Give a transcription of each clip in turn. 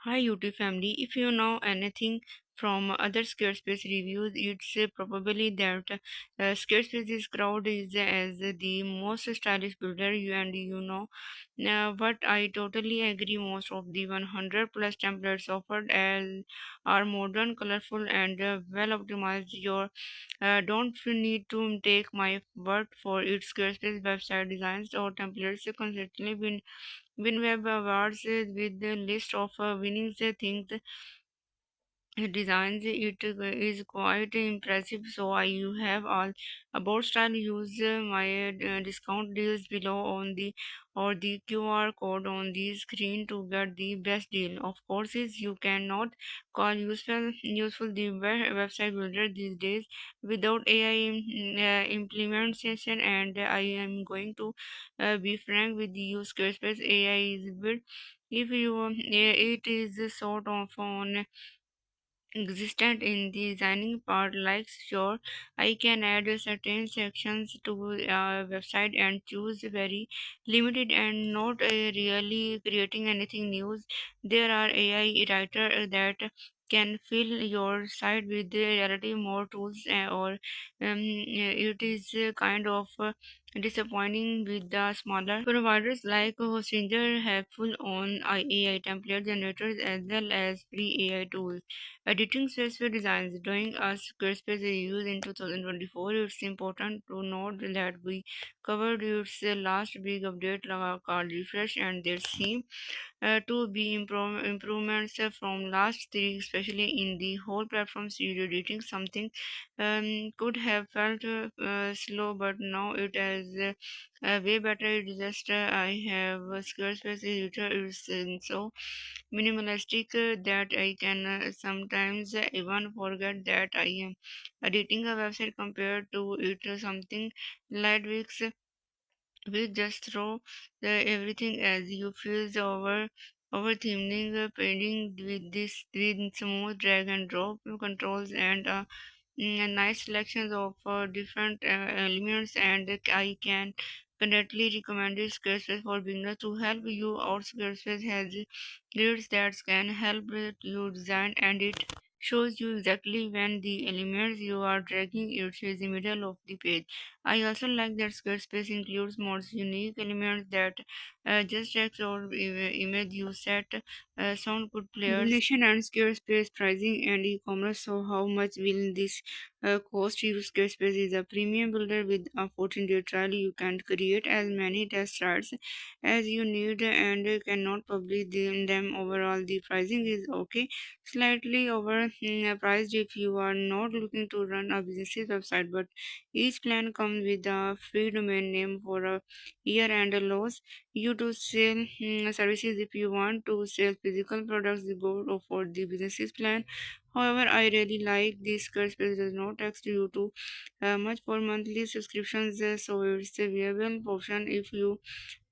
Hi YouTube family, if you know anything from other Squarespace reviews, it's probably that Squarespace's crowd is as the most stylish builder what I totally agree. Most of the 100 plus templates offered as are modern, colorful and well optimized. You don't need to take my word for it. Squarespace website designs or templates consistently win web awards with the list of winning things designs. It is quite impressive. So I you have all about style. Use my discount deals below on the or the QR code on the screen to get the best deal. Of course is you cannot call useful the website builder these days without AI implementation. And I am going to be frank with you. Squarespace AI is built if you it is sort of on existent in the designing part. Like sure, I can add certain sections to a website and choose very limited and not really creating anything new. There are AI writer that can fill your site with the relative more tools, or it is kind of disappointing with the smaller providers like Hostinger have full on AI template generators as well as free AI tools. Editing Squarespace designs during our Squarespace reviews in 2024, it's important to note that we covered its last big update called Refresh, and there seem to be improvements from last three, especially in the whole platform studio editing. Something could have felt slow, but now it is way better. It's just I have a Squarespace editor. It's so minimalistic that I can sometimes even forget that I am editing a website compared to it something Lightwix we just throw everything as you feel over theming painting with this with smooth drag and drop controls and nice selections of different elements. And I can currently recommend Squarespace for beginners to help you out. Squarespace has grids that can help you design, and it shows you exactly when the elements you are dragging it is in the middle of the page. I also like that Squarespace includes more unique elements that just text or image you set sound good players. Nation and Squarespace pricing and e-commerce. So how much will this cost you? Squarespace is a premium builder with a 14-day trial. You can create as many test charts as you need and cannot publish them. Overall, the pricing is okay, slightly over priced if you are not looking to run a business website, but each plan comes with a free domain name for a year and allows you to sell services. If you want to sell physical products, the board for the businesses plan. However, I really like this Squarespace does not tax you too much for monthly subscriptions, so it's a viable option if you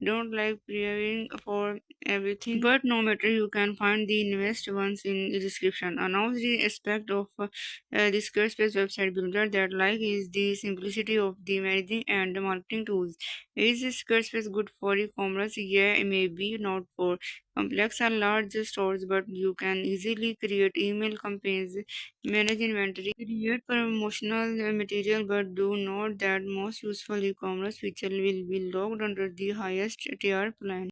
don't like paying for everything. But no matter, you can find the invest ones in the description. Another aspect of the Squarespace website builder that like is the simplicity of the managing and the marketing tools. Is Squarespace good for e-commerce? Yeah, maybe not for complex or large stores, but you can easily create email campaigns, manage inventory, create promotional material. But do note that most useful e-commerce feature will be logged under the highest tier plan.